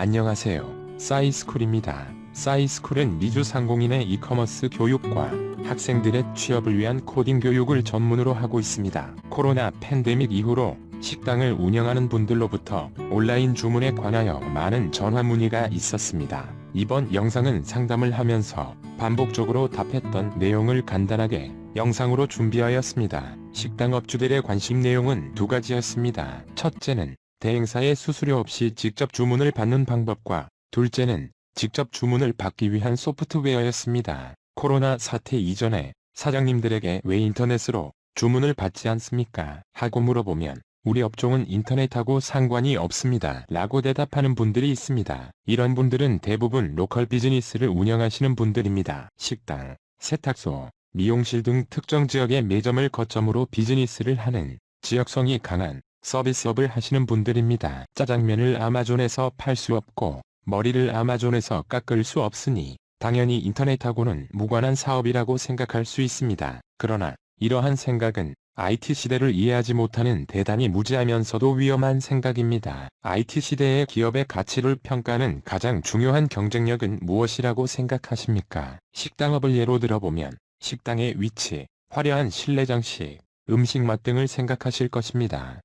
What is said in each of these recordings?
안녕하세요. 싸이스쿨입니다. 싸이스쿨은 미주 상공인의 이커머스 교육과 학생들의 취업을 위한 코딩 교육을 전문으로 하고 있습니다. 코로나 팬데믹 이후로 식당을 운영하는 분들로부터 온라인 주문에 관하여 많은 전화 문의가 있었습니다. 이번 영상은 상담을 하면서 반복적으로 답했던 내용을 간단하게 영상으로 준비하였습니다. 식당 업주들의 관심 내용은 두 가지였습니다. 첫째는 대행사의 수수료 없이 직접 주문을 받는 방법과 둘째는 직접 주문을 받기 위한 소프트웨어였습니다. 코로나 사태 이전에 사장님들에게 왜 인터넷으로 주문을 받지 않습니까? 하고 물어보면 우리 업종은 인터넷하고 상관이 없습니다. 라고 대답하는 분들이 있습니다. 이런 분들은 대부분 로컬 비즈니스를 운영하시는 분들입니다. 식당, 세탁소, 미용실 등 특정 지역의 매점을 거점으로 비즈니스를 하는 지역성이 강한 서비스업을 하시는 분들입니다. 짜장면을 아마존에서 팔 수 없고 머리를 아마존에서 깎을 수 없으니 당연히 인터넷하고는 무관한 사업이라고 생각할 수 있습니다. 그러나 이러한 생각은 IT 시대를 이해하지 못하는 대단히 무지하면서도 위험한 생각입니다. IT 시대의 기업의 가치를 평가하는 가장 중요한 경쟁력은 무엇이라고 생각하십니까? 식당업을 예로 들어보면 식당의 위치, 화려한 실내 장식, 음식 맛 등을 생각하실 것입니다.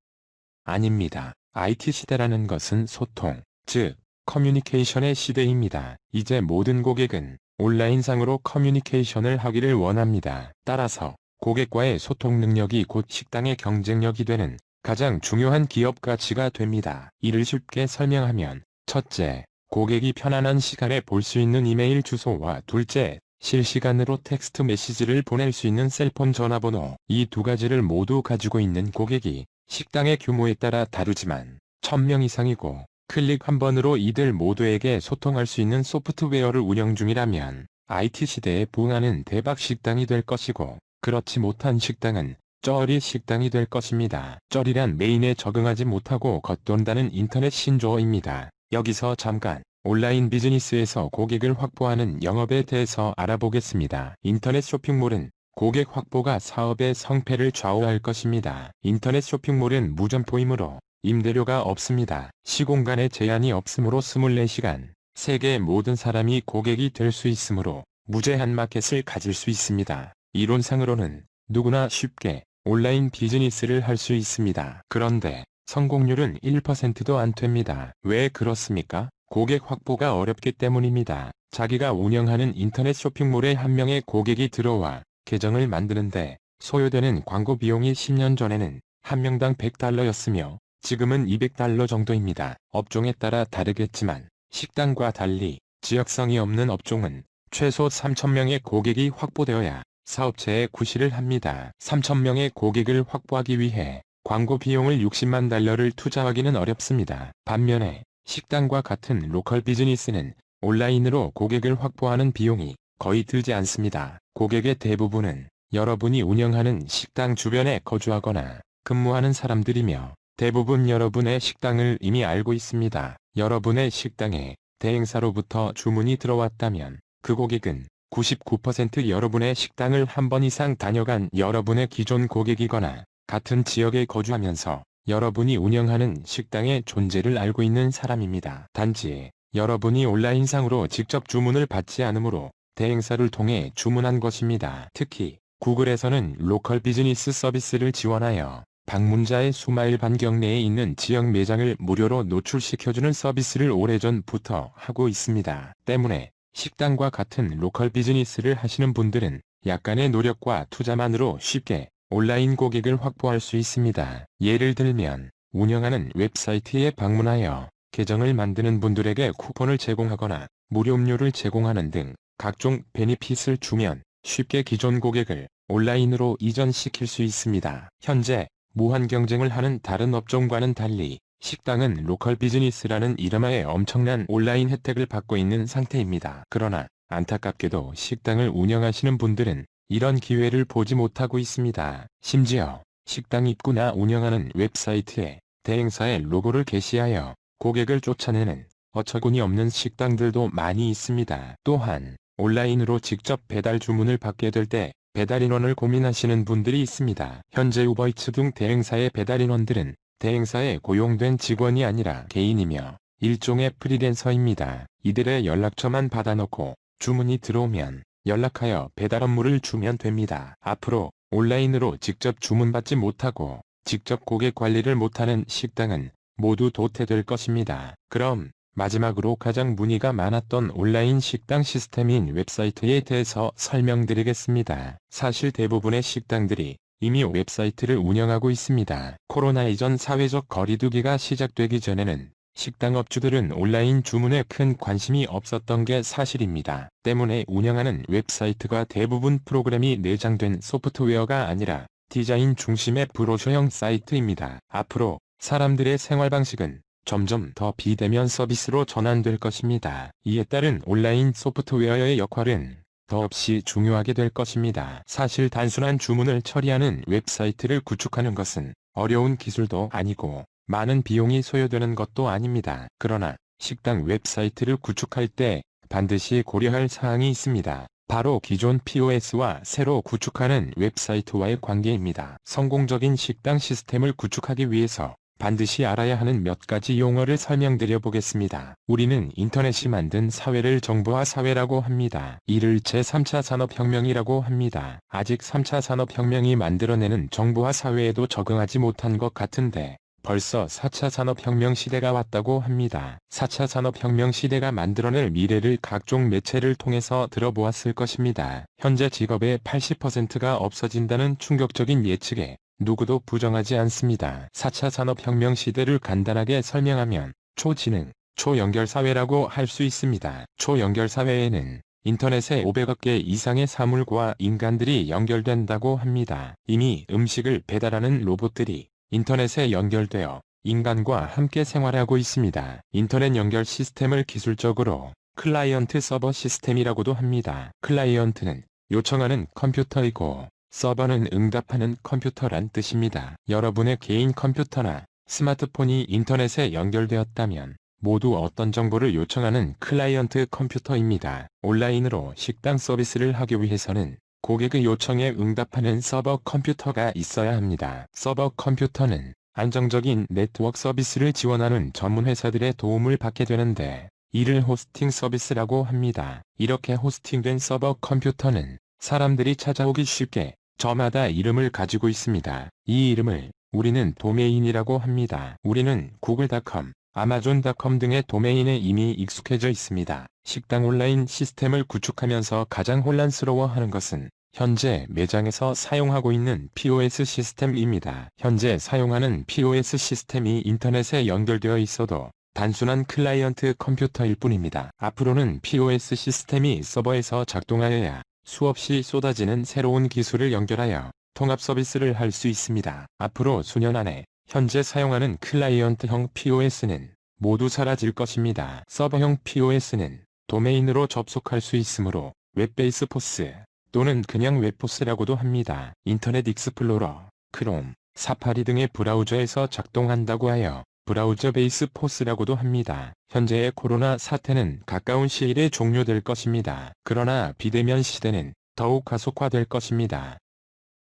아닙니다. IT 시대라는 것은 소통, 즉 커뮤니케이션의 시대입니다. 이제 모든 고객은 온라인상으로 커뮤니케이션을 하기를 원합니다. 따라서 고객과의 소통 능력이 곧 식당의 경쟁력이 되는 가장 중요한 기업 가치가 됩니다. 이를 쉽게 설명하면 첫째, 고객이 편안한 시간에 볼 수 있는 이메일 주소와 둘째, 실시간으로 텍스트 메시지를 보낼 수 있는 셀폰 전화번호, 이 두 가지를 모두 가지고 있는 고객이 식당의 규모에 따라 다르지만 1000명 이상이고 클릭 한 번으로 이들 모두에게 소통할 수 있는 소프트웨어를 운영 중이라면 IT 시대에 부응하는 대박 식당이 될 것이고 그렇지 못한 식당은 쩌리 식당이 될 것입니다. 쩌리란 메인에 적응하지 못하고 겉돈다는 인터넷 신조어입니다. 여기서 잠깐 온라인 비즈니스에서 고객을 확보하는 영업에 대해서 알아보겠습니다. 인터넷 쇼핑몰은 고객 확보가 사업의 성패를 좌우할 것입니다. 인터넷 쇼핑몰은 무점포이므로 임대료가 없습니다. 시공간에 제한이 없으므로 24시간, 세계의 모든 사람이 고객이 될 수 있으므로 무제한 마켓을 가질 수 있습니다. 이론상으로는 누구나 쉽게 온라인 비즈니스를 할 수 있습니다. 그런데 성공률은 1%도 안 됩니다. 왜 그렇습니까? 고객 확보가 어렵기 때문입니다. 자기가 운영하는 인터넷 쇼핑몰에 한 명의 고객이 들어와 계정을 만드는데 소요되는 광고 비용이 10년 전에는 한 명당 $100였으며 지금은 $200 정도입니다. 업종에 따라 다르겠지만 식당과 달리 지역성이 없는 업종은 최소 3000명의 고객이 확보되어야 사업체에 구실을 합니다. 3000명의 고객을 확보하기 위해 광고 비용을 $600,000를 투자하기는 어렵습니다. 반면에 식당과 같은 로컬 비즈니스는 온라인으로 고객을 확보하는 비용이 거의 들지 않습니다. 고객의 대부분은 여러분이 운영하는 식당 주변에 거주하거나 근무하는 사람들이며 대부분 여러분의 식당을 이미 알고 있습니다. 여러분의 식당에 대행사로부터 주문이 들어왔다면 그 고객은 99% 여러분의 식당을 한 번 이상 다녀간 여러분의 기존 고객이거나 같은 지역에 거주하면서 여러분이 운영하는 식당의 존재를 알고 있는 사람입니다. 단지 여러분이 온라인상으로 직접 주문을 받지 않으므로 대행사를 통해 주문한 것입니다. 특히 구글에서는 로컬 비즈니스 서비스를 지원하여 방문자의 수마일 반경 내에 있는 지역 매장을 무료로 노출시켜주는 서비스를 오래전부터 하고 있습니다. 때문에 식당과 같은 로컬 비즈니스를 하시는 분들은 약간의 노력과 투자만으로 쉽게 온라인 고객을 확보할 수 있습니다. 예를 들면 운영하는 웹사이트에 방문하여 계정을 만드는 분들에게 쿠폰을 제공하거나 무료 음료를 제공하는 등 각종 베니핏을 주면 쉽게 기존 고객을 온라인으로 이전시킬 수 있습니다. 현재 무한 경쟁을 하는 다른 업종과는 달리 식당은 로컬 비즈니스라는 이름하에 엄청난 온라인 혜택을 받고 있는 상태입니다. 그러나 안타깝게도 식당을 운영하시는 분들은 이런 기회를 보지 못하고 있습니다. 심지어 식당 입구나 운영하는 웹사이트에 대행사의 로고를 게시하여 고객을 쫓아내는 어처구니 없는 식당들도 많이 있습니다. 또한 온라인으로 직접 배달 주문을 받게 될 때 배달인원을 고민하시는 분들이 있습니다. 현재 우버이츠 등 대행사의 배달인원들은 대행사에 고용된 직원이 아니라 개인이며 일종의 프리랜서입니다. 이들의 연락처만 받아놓고 주문이 들어오면 연락하여 배달 업무를 주면 됩니다. 앞으로 온라인으로 직접 주문받지 못하고 직접 고객 관리를 못하는 식당은 모두 도태될 것입니다. 그럼 마지막으로 가장 문의가 많았던 온라인 식당 시스템인 웹사이트에 대해서 설명드리겠습니다. 사실 대부분의 식당들이 이미 웹사이트를 운영하고 있습니다. 코로나 이전 사회적 거리두기가 시작되기 전에는 식당 업주들은 온라인 주문에 큰 관심이 없었던 게 사실입니다. 때문에 운영하는 웹사이트가 대부분 프로그램이 내장된 소프트웨어가 아니라 디자인 중심의 브로셔형 사이트입니다. 앞으로 사람들의 생활 방식은 점점 더 비대면 서비스로 전환될 것입니다. 이에 따른 온라인 소프트웨어의 역할은 더없이 중요하게 될 것입니다. 사실 단순한 주문을 처리하는 웹사이트를 구축하는 것은 어려운 기술도 아니고 많은 비용이 소요되는 것도 아닙니다. 그러나 식당 웹사이트를 구축할 때 반드시 고려할 사항이 있습니다. 바로 기존 POS와 새로 구축하는 웹사이트와의 관계입니다. 성공적인 식당 시스템을 구축하기 위해서 반드시 알아야 하는 몇 가지 용어를 설명드려 보겠습니다. 우리는 인터넷이 만든 사회를 정보화 사회라고 합니다. 이를 제3차 산업혁명이라고 합니다. 아직 3차 산업혁명이 만들어내는 정보화 사회에도 적응하지 못한 것 같은데 벌써 4차 산업혁명 시대가 왔다고 합니다. 4차 산업혁명 시대가 만들어낼 미래를 각종 매체를 통해서 들어보았을 것입니다. 현재 직업의 80%가 없어진다는 충격적인 예측에 누구도 부정하지 않습니다. 4차 산업혁명 시대를 간단하게 설명하면 초지능, 초연결사회라고 할 수 있습니다. 초연결사회에는 인터넷에 500억 개 이상의 사물과 인간들이 연결된다고 합니다. 이미 음식을 배달하는 로봇들이 인터넷에 연결되어 인간과 함께 생활하고 있습니다. 인터넷 연결 시스템을 기술적으로 클라이언트 서버 시스템이라고도 합니다. 클라이언트는 요청하는 컴퓨터이고 서버는 응답하는 컴퓨터란 뜻입니다. 여러분의 개인 컴퓨터나 스마트폰이 인터넷에 연결되었다면 모두 어떤 정보를 요청하는 클라이언트 컴퓨터입니다. 온라인으로 식당 서비스를 하기 위해서는 고객의 요청에 응답하는 서버 컴퓨터가 있어야 합니다. 서버 컴퓨터는 안정적인 네트워크 서비스를 지원하는 전문 회사들의 도움을 받게 되는데 이를 호스팅 서비스라고 합니다. 이렇게 호스팅된 서버 컴퓨터는 사람들이 찾아오기 쉽게 저마다 이름을 가지고 있습니다. 이 이름을 우리는 도메인이라고 합니다. 우리는 구글닷컴, 아마존닷컴 등의 도메인에 이미 익숙해져 있습니다. 식당 온라인 시스템을 구축하면서 가장 혼란스러워하는 것은 현재 매장에서 사용하고 있는 POS 시스템입니다. 현재 사용하는 POS 시스템이 인터넷에 연결되어 있어도 단순한 클라이언트 컴퓨터일 뿐입니다. 앞으로는 POS 시스템이 서버에서 작동하여야 수없이 쏟아지는 새로운 기술을 연결하여 통합 서비스를 할 수 있습니다. 앞으로 수년 안에 현재 사용하는 클라이언트형 POS는 모두 사라질 것입니다. 서버형 POS는 도메인으로 접속할 수 있으므로 웹베이스 포스 또는 그냥 웹포스라고도 합니다. 인터넷 익스플로러, 크롬, 사파리 등의 브라우저에서 작동한다고 하여 브라우저 베이스 포스라고도 합니다. 현재의 코로나 사태는 가까운 시일에 종료될 것입니다. 그러나 비대면 시대는 더욱 가속화될 것입니다.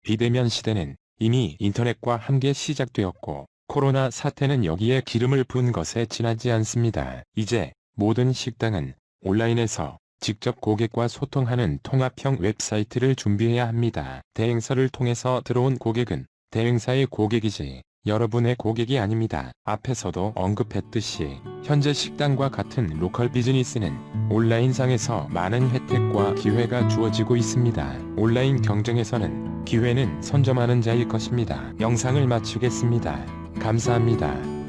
비대면 시대는 이미 인터넷과 함께 시작되었고 코로나 사태는 여기에 기름을 부은 것에 지나지 않습니다. 이제 모든 식당은 온라인에서 직접 고객과 소통하는 통합형 웹사이트를 준비해야 합니다. 대행사를 통해서 들어온 고객은 대행사의 고객이지 여러분의 고객이 아닙니다. 앞에서도 언급했듯이 현재 식당과 같은 로컬 비즈니스는 온라인상에서 많은 혜택과 기회가 주어지고 있습니다. 온라인 경쟁에서는 기회는 선점하는 자일 것입니다. 영상을 마치겠습니다. 감사합니다.